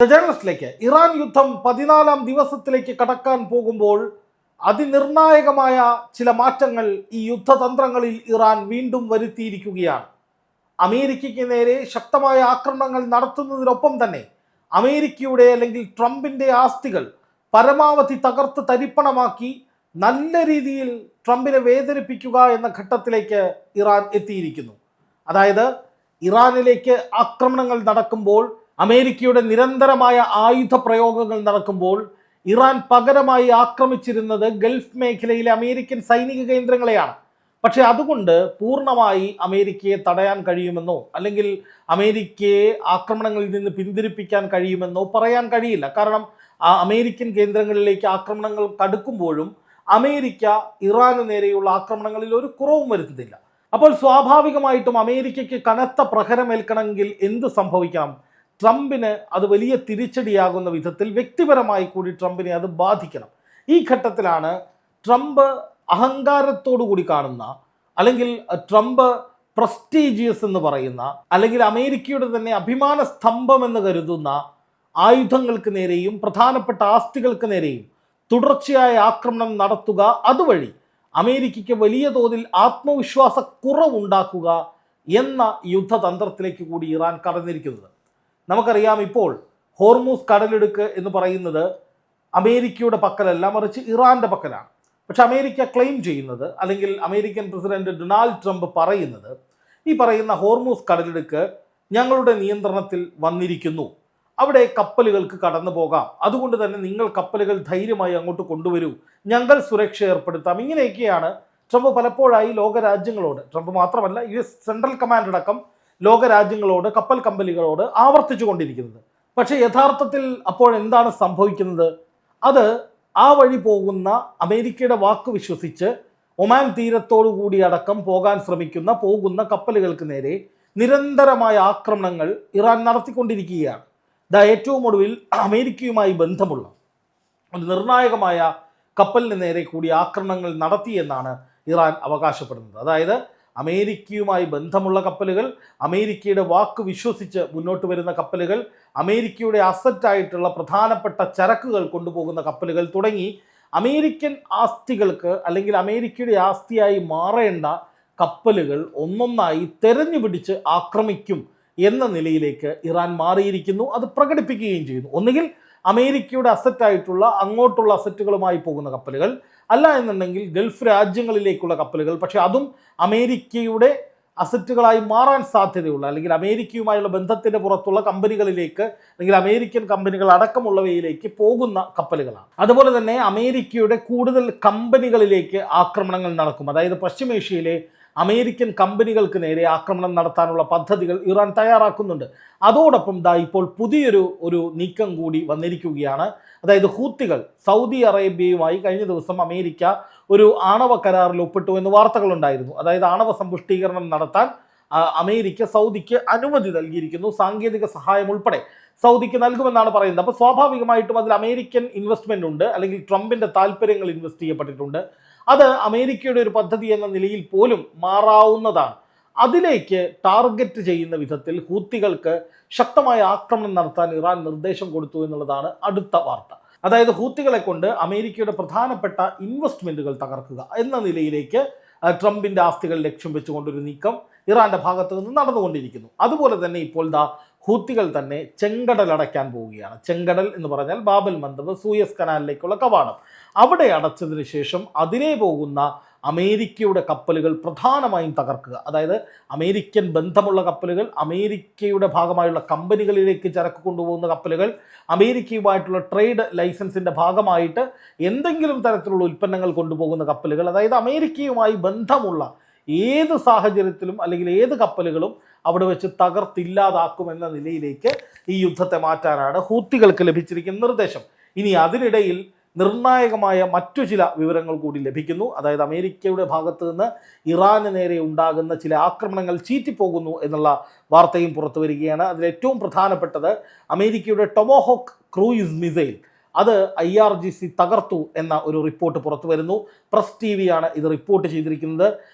ജേർണലിസ്റ്റിലേക്ക് Iran യുദ്ധം 14-ാം ദിവസത്തിലേക്ക് കടക്കാൻ പോകുമ്പോൾ അതിനിർണായകമായ ചില മാറ്റങ്ങൾ ഈ യുദ്ധതന്ത്രങ്ങളിൽ ഇറാൻ വീണ്ടും വരുത്തിയിരിക്കുകയാണ്. അമേരിക്കയ്ക്ക് നേരെ ശക്തമായ ആക്രമണങ്ങൾ നടത്തുന്നതിനൊപ്പം തന്നെ അമേരിക്കയുടെ അല്ലെങ്കിൽ ട്രംപിന്റെ ആസ്തികൾ പരമാവധി തകർത്ത് തരിപ്പണമാക്കി നല്ല രീതിയിൽ ട്രംപിനെ വേദനിപ്പിക്കുക എന്ന ഘട്ടത്തിലേക്ക് ഇറാൻ എത്തിയിരിക്കുന്നു. അതായത് ഇറാനിലേക്ക് ആക്രമണങ്ങൾ നടക്കുമ്പോൾ, അമേരിക്കയുടെ നിരന്തരമായ ആയുധ പ്രയോഗങ്ങൾ നടക്കുമ്പോൾ ഇറാൻ പകരമായി ആക്രമിച്ചിരുന്നത് ഗൾഫ് മേഖലയിലെ അമേരിക്കൻ സൈനിക കേന്ദ്രങ്ങളെയാണ്. പക്ഷെ അതുകൊണ്ട് പൂർണ്ണമായി അമേരിക്കയെ തടയാൻ കഴിയുമെന്നോ അല്ലെങ്കിൽ അമേരിക്കയെ ആക്രമണങ്ങളിൽ നിന്ന് പിന്തിരിപ്പിക്കാൻ കഴിയുമെന്നോ പറയാൻ കഴിയില്ല. കാരണം ആ അമേരിക്കൻ കേന്ദ്രങ്ങളിലേക്ക് ആക്രമണങ്ങൾ കടുക്കുമ്പോഴും അമേരിക്ക ഇറാന് നേരെയുള്ള ആക്രമണങ്ങളിൽ ഒരു കുറവും വരുത്തുന്നില്ല. അപ്പോൾ സ്വാഭാവികമായിട്ടും അമേരിക്കയ്ക്ക് കനത്ത പ്രഹരമേൽക്കണമെങ്കിൽ എന്ത് സംഭവിക്കണം? ട്രംപിന് അത് വലിയ തിരിച്ചടിയാകുന്ന വിധത്തിൽ വ്യക്തിപരമായി കൂടി ട്രംപിനെ അത് ബാധിക്കണം. ഈ ഘട്ടത്തിലാണ് ട്രംപ് അഹങ്കാരത്തോടു കൂടി കാണുന്ന, അല്ലെങ്കിൽ ട്രംപ് പ്രസ്റ്റീജിയസ് എന്ന് പറയുന്ന, അല്ലെങ്കിൽ അമേരിക്കയുടെ തന്നെ അഭിമാന സ്തംഭം എന്ന് കരുതുന്ന ആയുധങ്ങൾക്ക് നേരെയും പ്രധാനപ്പെട്ട ആസ്തികൾക്ക് നേരെയും തുടർച്ചയായ ആക്രമണം നടത്തുക, അതുവഴി അമേരിക്കയ്ക്ക് വലിയ തോതിൽ ആത്മവിശ്വാസ കുറവുണ്ടാക്കുക എന്ന യുദ്ധതന്ത്രത്തിലേക്ക് കൂടി ഇറാൻ കടന്നിരിക്കുന്നത്. നമുക്കറിയാം, ഇപ്പോൾ ഹോർമൂസ് കടലിടുക്ക് എന്ന് പറയുന്നത് അമേരിക്കയുടെ പക്കലല്ല, മറിച്ച് ഇറാൻ്റെ പക്കലാണ്. പക്ഷെ അമേരിക്ക ക്ലെയിം ചെയ്യുന്നത്, അല്ലെങ്കിൽ അമേരിക്കൻ പ്രസിഡന്റ് ഡൊണാൾഡ് ട്രംപ് പറയുന്നത്, ഈ പറയുന്ന ഹോർമൂസ് കടലിടുക്ക് ഞങ്ങളുടെ നിയന്ത്രണത്തിൽ വന്നിരിക്കുന്നു, അവിടെ കപ്പലുകൾക്ക് കടന്നു പോകാം, അതുകൊണ്ട് തന്നെ നിങ്ങൾ കപ്പലുകൾ ധൈര്യമായി അങ്ങോട്ട് കൊണ്ടുവരൂ, ഞങ്ങൾ സുരക്ഷ ഏർപ്പെടുത്താം. ഇങ്ങനെയൊക്കെയാണ് ട്രംപ് പലപ്പോഴായി ലോകരാജ്യങ്ങളോട്, ട്രംപ് മാത്രമല്ല US സെൻട്രൽ കമാൻഡ് അടക്കം ലോകരാജ്യങ്ങളോട്, കപ്പൽ കമ്പനികളോട് ആവർത്തിച്ചു കൊണ്ടിരിക്കുന്നത്. പക്ഷേ യഥാർത്ഥത്തിൽ അപ്പോൾ എന്താണ് സംഭവിക്കുന്നത്? അത് ആ വഴി പോകുന്ന അമേരിക്കയുടെ വാക്ക് വിശ്വസിച്ച് ഒമാൻ തീരത്തോടു കൂടി അടക്കം പോകാൻ ശ്രമിക്കുന്ന പോകുന്ന കപ്പലുകൾക്ക് നേരെ നിരന്തരമായ ആക്രമണങ്ങൾ ഇറാൻ നടത്തിക്കൊണ്ടിരിക്കുകയാണ്. ഏറ്റവും ഒടുവിൽ അമേരിക്കയുമായി ബന്ധമുള്ള ഒരു നിർണായകമായ കപ്പലിന് നേരെ കൂടി ആക്രമണങ്ങൾ നടത്തിയെന്നാണ് ഇറാൻ അവകാശപ്പെടുന്നത്. അതായത് അമേരിക്കയുമായി ബന്ധമുള്ള കപ്പലുകൾ, അമേരിക്കയുടെ വാക്ക് വിശ്വസിച്ച് മുന്നോട്ട് വരുന്ന കപ്പലുകൾ, അമേരിക്കയുടെ അസറ്റായിട്ടുള്ള പ്രധാനപ്പെട്ട ചരക്കുകൾ കൊണ്ടുപോകുന്ന കപ്പലുകൾ തുടങ്ങി അമേരിക്കൻ ആസ്തികൾക്ക് അല്ലെങ്കിൽ അമേരിക്കയുടെ ആസ്തിയായി മാറേണ്ട കപ്പലുകൾ ഒന്നൊന്നായി തെരഞ്ഞു പിടിച്ച് ആക്രമിക്കും എന്ന നിലയിലേക്ക് ഇറാൻ മാറിയിരിക്കുന്നു. അത് പ്രകടിപ്പിക്കുകയും ചെയ്യുന്നു. ഒന്നുകിൽ അമേരിക്കയുടെ അസറ്റായിട്ടുള്ള അങ്ങോട്ടുള്ള അസറ്റുകളുമായി പോകുന്ന കപ്പലുകൾ, അല്ല എന്നുണ്ടെങ്കിൽ ഗൾഫ് രാജ്യങ്ങളിലേക്കുള്ള കപ്പലുകൾ. പക്ഷെ അതും അമേരിക്കയുടെ അസറ്റുകളായി മാറാൻ സാധ്യതയുള്ള, അല്ലെങ്കിൽ അമേരിക്കയുമായുള്ള ബന്ധത്തിൻ്റെ പുറത്തുള്ള കമ്പനികളിലേക്ക്, അല്ലെങ്കിൽ അമേരിക്കൻ കമ്പനികൾ അടക്കമുള്ളവയിലേക്ക് പോകുന്ന കപ്പലുകളാണ്. അതുപോലെ തന്നെ അമേരിക്കയുടെ കൂടുതൽ കമ്പനികളിലേക്ക് ആക്രമണങ്ങൾ നടക്കും. അതായത് പശ്ചിമേഷ്യയിലെ അമേരിക്കൻ കമ്പനികൾക്ക് നേരെ ആക്രമണം നടത്താനുള്ള പദ്ധതികൾ ഇറാൻ തയ്യാറാക്കുന്നുണ്ട്. അതോടൊപ്പം ഇപ്പോൾ പുതിയൊരു നീക്കം കൂടി വന്നിരിക്കുകയാണ്. അതായത് ഹൂത്തികൾ സൗദി അറേബ്യയുമായി കഴിഞ്ഞ ദിവസം അമേരിക്ക ഒരു ആണവ കരാറിൽ ഒപ്പിട്ടു എന്ന് വാർത്തകളുണ്ടായിരുന്നു. അതായത് ആണവ സമ്പുഷ്ടീകരണം നടത്താൻ അമേരിക്ക സൗദിക്ക് അനുമതി നൽകിയിരിക്കുന്നു. സാങ്കേതിക സഹായം ഉൾപ്പെടെ സൗദിക്ക് നൽകുമെന്നാണ് പറയുന്നത്. അപ്പോൾ സ്വാഭാവികമായിട്ടും അതിൽ അമേരിക്കൻ ഇൻവെസ്റ്റ്മെൻ്റ് ഉണ്ട്, അല്ലെങ്കിൽ ട്രംപിൻ്റെ താല്പര്യങ്ങൾ ഇൻവെസ്റ്റ് ചെയ്യപ്പെട്ടിട്ടുണ്ട്. അത് അമേരിക്കയുടെ ഒരു പദ്ധതി എന്ന നിലയിൽ പോലും മാറാവുന്നതാണ്. അതിലേക്ക് ടാർഗറ്റ് ചെയ്യുന്ന വിധത്തിൽ ഹൂത്തികൾക്ക് ശക്തമായ ആക്രമണം നടത്താൻ ഇറാൻ നിർദ്ദേശം കൊടുത്തു എന്നുള്ളതാണ് അടുത്ത വാർത്ത. അതായത് ഹൂത്തികളെ കൊണ്ട് അമേരിക്കയുടെ പ്രധാനപ്പെട്ട ഇൻവെസ്റ്റ്മെൻറ്റുകൾ തകർക്കുക എന്ന നിലയിലേക്ക് ട്രംപിൻ്റെ ആസ്തികൾ ലക്ഷ്യം വെച്ചുകൊണ്ടൊരു നീക്കം ഇറാൻ്റെ ഭാഗത്തു നിന്ന് നടന്നുകൊണ്ടിരിക്കുന്നു. അതുപോലെ തന്നെ ഇപ്പോൾ ഹൂത്തികൾ തന്നെ ചെങ്കടൽ അടയ്ക്കാൻ പോവുകയാണ്. ചെങ്കടൽ എന്ന് പറഞ്ഞാൽ ബാബൽ മന്ദബ്, സൂയസ് കനാലിലേക്കുള്ള കവാടം. അവിടെ അടച്ചതിന് ശേഷം അതിലേ പോകുന്ന അമേരിക്കയുടെ കപ്പലുകൾ പ്രധാനമായും തകർക്കുക. അതായത് അമേരിക്കൻ ബന്ധമുള്ള കപ്പലുകൾ, അമേരിക്കയുടെ ഭാഗമായുള്ള കമ്പനികളിലേക്ക് ചരക്ക് കൊണ്ടുപോകുന്ന കപ്പലുകൾ, അമേരിക്കയുമായിട്ടുള്ള ട്രേഡ് ലൈസൻസിൻ്റെ ഭാഗമായിട്ട് എന്തെങ്കിലും തരത്തിലുള്ള ഉൽപ്പന്നങ്ങൾ കൊണ്ടുപോകുന്ന കപ്പലുകൾ, അതായത് അമേരിക്കയുമായി ബന്ധമുള്ള ഏത് സാഹചര്യത്തിലും അല്ലെങ്കിൽ ഏത് കപ്പലുകളും അവിടെ വെച്ച് തകർത്തില്ലാതാക്കുമെന്ന നിലയിലേക്ക് ഈ യുദ്ധത്തെ മാറ്റാനാണ് ഹൂത്തികൾക്ക് ലഭിച്ചിരിക്കുന്ന നിർദ്ദേശം. ഇനി അതിനിടയിൽ നിർണായകമായ മറ്റു ചില വിവരങ്ങൾ കൂടി ലഭിക്കുന്നു. അതായത് അമേരിക്കയുടെ ഭാഗത്തു നിന്ന് ഇറാന് നേരെ ഉണ്ടാകുന്ന ചില ആക്രമണങ്ങൾ ചീറ്റിപ്പോകുന്നു എന്നുള്ള വാർത്തയും പുറത്തു വരികയാണ്. അതിലേറ്റവും പ്രധാനപ്പെട്ടത് അമേരിക്കയുടെ ടൊമോഹോക്ക് ക്രൂയിസ് മിസൈൽ, അത് IRGC തകർത്തു എന്ന ഒരു റിപ്പോർട്ട് പുറത്തു വരുന്നു. പ്രസ് TV ആണ് ഇത് റിപ്പോർട്ട് ചെയ്തിരിക്കുന്നത്.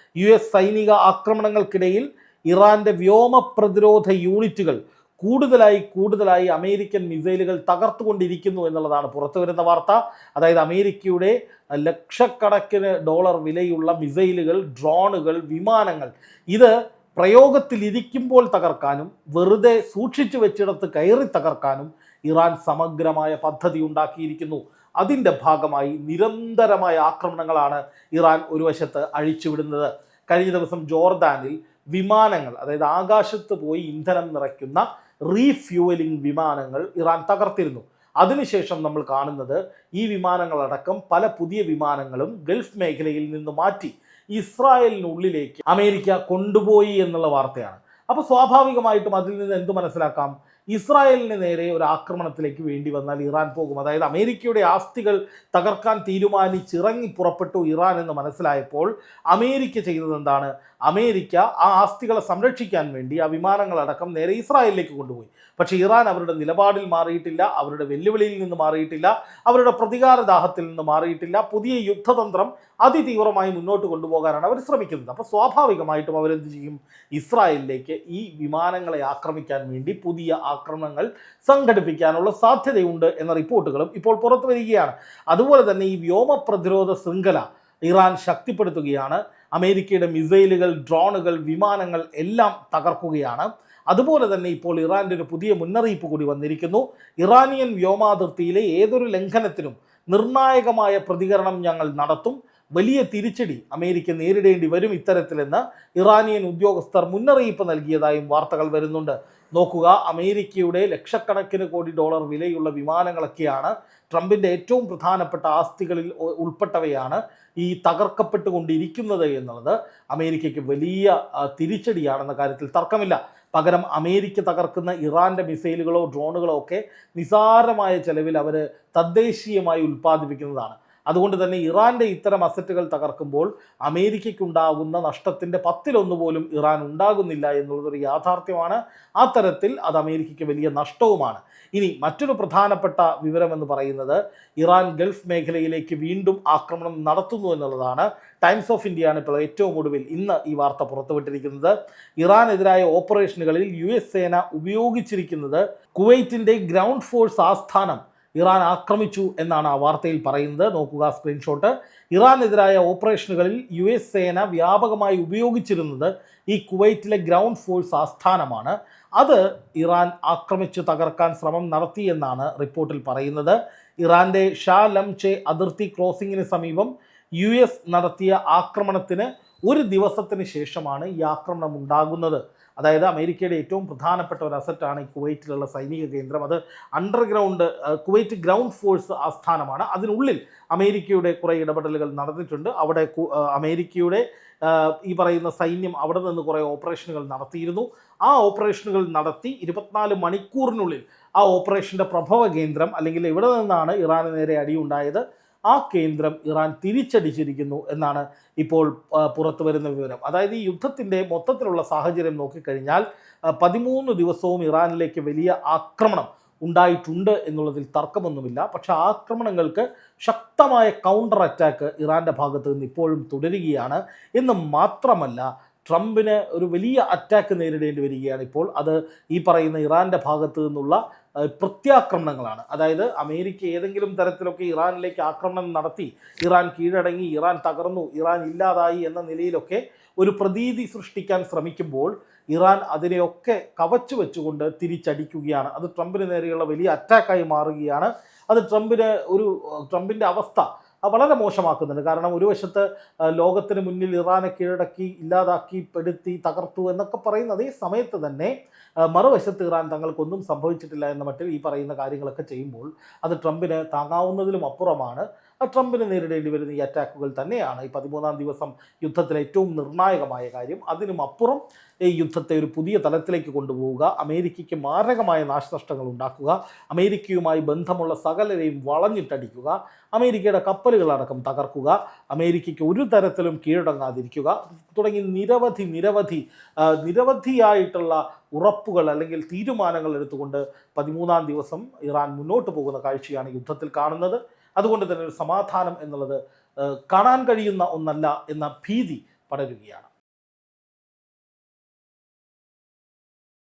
US സൈനിക ആക്രമണങ്ങൾക്കിടയിൽ ഇറാന്റെ വ്യോമ പ്രതിരോധ യൂണിറ്റുകൾ കൂടുതലായി അമേരിക്കൻ മിസൈലുകൾ തകർത്തുകൊണ്ടിരിക്കുന്നു എന്നുള്ളതാണ് പുറത്തു വരുന്ന വാർത്ത. അതായത് അമേരിക്കയുടെ ലക്ഷക്കണക്കിന് ഡോളർ വിലയുള്ള മിസൈലുകൾ, ഡ്രോണുകൾ, വിമാനങ്ങൾ ഇത് പ്രയോഗത്തിലിരിക്കുമ്പോൾ തകർക്കാനും വെറുതെ സൂക്ഷിച്ചു വെച്ചിടത്ത് കയറി തകർക്കാനും ഇറാൻ സമഗ്രമായ പദ്ധതി ഉണ്ടാക്കിയിരിക്കുന്നു. അതിൻ്റെ ഭാഗമായി നിരന്തരമായ ആക്രമണങ്ങളാണ് ഇറാൻ ഒരു വശത്ത് അഴിച്ചുവിടുന്നത്. കഴിഞ്ഞ ദിവസം ജോർദാനിൽ വിമാനങ്ങൾ, അതായത് ആകാശത്ത് പോയി ഇന്ധനം നിറയ്ക്കുന്ന റീഫ്യൂവലിംഗ് വിമാനങ്ങൾ ഇറാൻ തകർത്തിരുന്നു. അതിനുശേഷം നമ്മൾ കാണുന്നത് ഈ വിമാനങ്ങളടക്കം പല പുതിയ വിമാനങ്ങളും ഗൾഫ് മേഖലയിൽ നിന്ന് മാറ്റി ഇസ്രായേലിനുള്ളിലേക്ക് അമേരിക്ക കൊണ്ടുപോയി എന്നുള്ള വാർത്തയാണ്. അപ്പോൾ സ്വാഭാവികമായിട്ടും അതിൽ നിന്ന് എന്ത് മനസ്സിലാക്കാം? ഇസ്രായേലിന് നേരെ ഒരു ആക്രമണത്തിലേക്ക് വേണ്ടി വന്നാൽ ഇറാൻ പോകും. അതായത് അമേരിക്കയുടെ ആസ്തികൾ തകർക്കാൻ തീരുമാനിച്ചിറങ്ങി പുറപ്പെട്ടു ഇറാൻ എന്ന് മനസ്സിലായപ്പോൾ അമേരിക്ക ചെയ്തത് എന്താണ്? അമേരിക്ക ആ ആസ്തികളെ സംരക്ഷിക്കാൻ വേണ്ടി ആ വിമാനങ്ങളടക്കം നേരെ ഇസ്രായേലിലേക്ക് കൊണ്ടുപോയി. പക്ഷേ ഇറാൻ അവരുടെ നിലപാടിൽ മാറിയിട്ടില്ല, അവരുടെ വെല്ലുവിളിയിൽ നിന്ന് മാറിയിട്ടില്ല, അവരുടെ പ്രതികാരദാഹത്തിൽ നിന്ന് മാറിയിട്ടില്ല. പുതിയ യുദ്ധതന്ത്രം അതിതീവ്രമായി മുന്നോട്ട് കൊണ്ടുപോകാനാണ് അവർ ശ്രമിക്കുന്നത്. അപ്പോൾ സ്വാഭാവികമായിട്ടും അവരെന്ത് ചെയ്യും? ഇസ്രായേലിലേക്ക് ഈ വിമാനങ്ങളെ ആക്രമിക്കാൻ വേണ്ടി പുതിയ ആക്രമണങ്ങൾ സംഘടിപ്പിക്കാനുള്ള സാധ്യതയുണ്ട് എന്ന റിപ്പോർട്ടുകളും ഇപ്പോൾ പുറത്തു വരികയാണ്. അതുപോലെ തന്നെ ഈ വ്യോമ പ്രതിരോധ ശൃംഖല ഇറാൻ ശക്തിപ്പെടുത്തുകയാണ്. അമേരിക്കയുടെ മിസൈലുകൾ, ഡ്രോണുകൾ, വിമാനങ്ങൾ എല്ലാം തകർക്കുകയാണ്. അതുപോലെ തന്നെ ഇപ്പോൾ ഇറാൻ്റെ ഒരു പുതിയ മുന്നറിയിപ്പ് കൂടി വന്നിരിക്കുന്നു. ഇറാനിയൻ വ്യോമാതിർത്തിയിലെ ഏതൊരു ലംഘനത്തിനും നിർണായകമായ പ്രതികരണം ഞങ്ങൾ നടത്തും, വലിയ തിരിച്ചടി അമേരിക്ക നേരിടേണ്ടി വരും ഇത്തരത്തിലെന്ന് ഇറാനിയൻ ഉദ്യോഗസ്ഥർ മുന്നറിയിപ്പ് നൽകിയതായും വാർത്തകൾ വരുന്നുണ്ട്. നോക്കുക, അമേരിക്കയുടെ ലക്ഷക്കണക്കിന് കോടി ഡോളർ വിലയുള്ള വിമാനങ്ങളൊക്കെയാണ്, ട്രംപിൻ്റെ ഏറ്റവും പ്രധാനപ്പെട്ട ആസ്തികളിൽ ഉൾപ്പെട്ടവയാണ് ഈ തകർക്കപ്പെട്ടുകൊണ്ടിരിക്കുന്നത് എന്നുള്ളത് അമേരിക്കയ്ക്ക് വലിയ തിരിച്ചടിയാണെന്ന കാര്യത്തിൽ തർക്കമില്ല. പകരം അമേരിക്ക തകർക്കുന്ന ഇറാൻ്റെ മിസൈലുകളോ ഡ്രോണുകളോ ഒക്കെ നിസാരമായ ചെലവിൽ അവർ തദ്ദേശീയമായി ഉൽപ്പാദിപ്പിക്കുന്നതാണ്. അതുകൊണ്ട് തന്നെ ഇറാൻ്റെ ഇത്തരം അസറ്റുകൾ തകർക്കുമ്പോൾ അമേരിക്കയ്ക്കുണ്ടാകുന്ന നഷ്ടത്തിൻ്റെ 10% പോലും ഇറാൻ ഉണ്ടാകുന്നില്ല എന്നുള്ളതൊരു യാഥാർത്ഥ്യമാണ്. ആ തരത്തിൽ അത് അമേരിക്കയ്ക്ക് വലിയ നഷ്ടവുമാണ്. ഇനി മറ്റൊരു പ്രധാനപ്പെട്ട വിവരമെന്ന് പറയുന്നത് ഇറാൻ ഗൾഫ് മേഖലയിലേക്ക് വീണ്ടും ആക്രമണം നടത്തുന്നു എന്നുള്ളതാണ്. ടൈംസ് ഓഫ് ഇന്ത്യയാണ് ഇപ്പോൾ ഏറ്റവും ഒടുവിൽ ഇന്ന് ഈ വാർത്ത പുറത്തുവിട്ടിരിക്കുന്നത്. ഇറാനെതിരായ ഓപ്പറേഷനുകളിൽ US സേന ഉപയോഗിച്ചിരിക്കുന്നത് കുവൈറ്റിൻ്റെ ഗ്രൗണ്ട് ഫോഴ്സ് ആസ്ഥാനം ഇറാൻ ആക്രമിച്ചു എന്നാണ് ആ വാർത്തയിൽ പറയുന്നത്. നോക്കുക സ്ക്രീൻഷോട്ട്. ഇറാനെതിരായ ഓപ്പറേഷനുകളിൽ US സേന വ്യാപകമായി ഉപയോഗിച്ചിരുന്നത് ഈ കുവൈറ്റിലെ ഗ്രൗണ്ട് ഫോഴ്സ് ആസ്ഥാനമാണ്. അത് ഇറാൻ ആക്രമിച്ചു തകർക്കാൻ ശ്രമം നടത്തിയെന്നാണ് റിപ്പോർട്ടിൽ പറയുന്നത്. ഇറാൻ്റെ ഷാ ലംചെ അതിർത്തി ക്രോസിങ്ങിന് സമീപം US നടത്തിയ ആക്രമണത്തിന് ഒരു ദിവസത്തിന് ശേഷമാണ് ഈ ആക്രമണം ഉണ്ടാകുന്നത്. അതായത് അമേരിക്കയുടെ ഏറ്റവും പ്രധാനപ്പെട്ട ഒരു അസറ്റാണ് ഈ കുവൈറ്റിലുള്ള സൈനിക കേന്ദ്രം. അത് അണ്ടർഗ്രൗണ്ട് കുവൈറ്റ് ഗ്രൗണ്ട് ഫോഴ്സ് ആസ്ഥാനമാണ്. അതിനുള്ളിൽ അമേരിക്കയുടെ കുറേ ഇടപെടലുകൾ നടന്നിട്ടുണ്ട്. അവിടെ അമേരിക്കയുടെ ഈ പറയുന്ന സൈന്യം അവിടെ നിന്ന് കുറേ ഓപ്പറേഷനുകൾ നടത്തിയിരുന്നു. ആ ഓപ്പറേഷനുകൾ നടത്തി 24 മണിക്കൂറിനുള്ളിൽ ആ ഓപ്പറേഷൻ്റെ പ്രഭവ കേന്ദ്രം, അല്ലെങ്കിൽ എവിടെ നിന്നാണ് ഇറാന് നേരെ അടിയുണ്ടായത്, ആ കേന്ദ്രം ഇറാൻ തിരിച്ചടിച്ചിരിക്കുന്നു എന്നാണ് ഇപ്പോൾ പുറത്തു വരുന്ന വിവരം. അതായത് ഈ യുദ്ധത്തിൻ്റെ മൊത്തത്തിലുള്ള സാഹചര്യം നോക്കിക്കഴിഞ്ഞാൽ 13 ദിവസവും ഇറാനിലേക്ക് വലിയ ആക്രമണം ഉണ്ടായിട്ടുണ്ട് എന്നുള്ളതിൽ തർക്കമൊന്നുമില്ല. പക്ഷേ ആക്രമണങ്ങൾക്ക് ശക്തമായ കൗണ്ടർ അറ്റാക്ക് ഇറാൻ്റെ ഭാഗത്ത് നിന്ന് ഇപ്പോഴും തുടരുകയാണ്. എന്ന് മാത്രമല്ല, ട്രംപിന് ഒരു വലിയ അറ്റാക്ക് നേരിടേണ്ടി വരികയാണ് ഇപ്പോൾ. അത് ഈ പറയുന്ന ഇറാൻ്റെ ഭാഗത്തു നിന്നുള്ള പ്രത്യാക്രമണങ്ങളാണ്. അതായത് അമേരിക്ക ഏതെങ്കിലും തരത്തിലൊക്കെ ഇറാനിലേക്ക് ആക്രമണം നടത്തി, ഇറാൻ കീഴടങ്ങി, ഇറാൻ തകർന്നു, ഇറാൻ ഇല്ലാതായി എന്ന നിലയിലൊക്കെ ഒരു പ്രതീതി സൃഷ്ടിക്കാൻ ശ്രമിക്കുമ്പോൾ ഇറാൻ അതിനെയൊക്കെ കവച്ചു വെച്ചുകൊണ്ട് തിരിച്ചടിക്കുകയാണ്. അത് ട്രംപിന് നേരെയുള്ള വലിയ അറ്റാക്കായി മാറുകയാണ്. അത് ട്രംപിൻ്റെ അവസ്ഥ വളരെ മോശമാക്കുന്നുണ്ട്. കാരണം ഒരു വശത്ത് ലോകത്തിന് മുന്നിൽ ഇറാനെ കീഴടക്കി, ഇല്ലാതാക്കി, പെടുത്തി, തകർത്തു എന്നൊക്കെ പറയുന്ന അതേ സമയത്ത് തന്നെ മറുവശത്ത് ഇറാൻ തങ്ങൾക്കൊന്നും സംഭവിച്ചിട്ടില്ല എന്ന മട്ടിൽ ഈ പറയുന്ന കാര്യങ്ങളൊക്കെ ചെയ്യുമ്പോൾ അത് ട്രംപിന് താങ്ങാവുന്നതിലും അപ്പുറമാണ്. ട്രംപിന് നേരിടേണ്ടി വരുന്ന ഈ അറ്റാക്കുകൾ തന്നെയാണ് ഈ 13-ാം ദിവസം യുദ്ധത്തിലെ ഏറ്റവും നിർണായകമായ കാര്യം. അതിനും അപ്പുറം ഈ യുദ്ധത്തെ ഒരു പുതിയ തലത്തിലേക്ക് കൊണ്ടുപോവുക, അമേരിക്കയ്ക്ക് മാരകമായ നാശനഷ്ടങ്ങൾ ഉണ്ടാക്കുക, അമേരിക്കയുമായി ബന്ധമുള്ള സകലരെയും വളഞ്ഞിട്ടടിക്കുക, അമേരിക്കയുടെ കപ്പലുകളടക്കം തകർക്കുക, അമേരിക്കയ്ക്ക് ഒരു തരത്തിലും കീഴടങ്ങാതിരിക്കുക തുടങ്ങി നിരവധിയായിട്ടുള്ള ഉറപ്പുകൾ അല്ലെങ്കിൽ തീരുമാനങ്ങൾ എടുത്തുകൊണ്ട് 13-ാം ദിവസം ഇറാൻ മുന്നോട്ട് പോകുന്ന കാഴ്ചയാണ് യുദ്ധത്തിൽ കാണുന്നത്. അതുകൊണ്ട് തന്നെ ഒരു സമാധാനം എന്നുള്ളത് കാണാൻ കഴിയുന്ന ഒന്നല്ല എന്ന ഭീതി പടരുകയാണ്.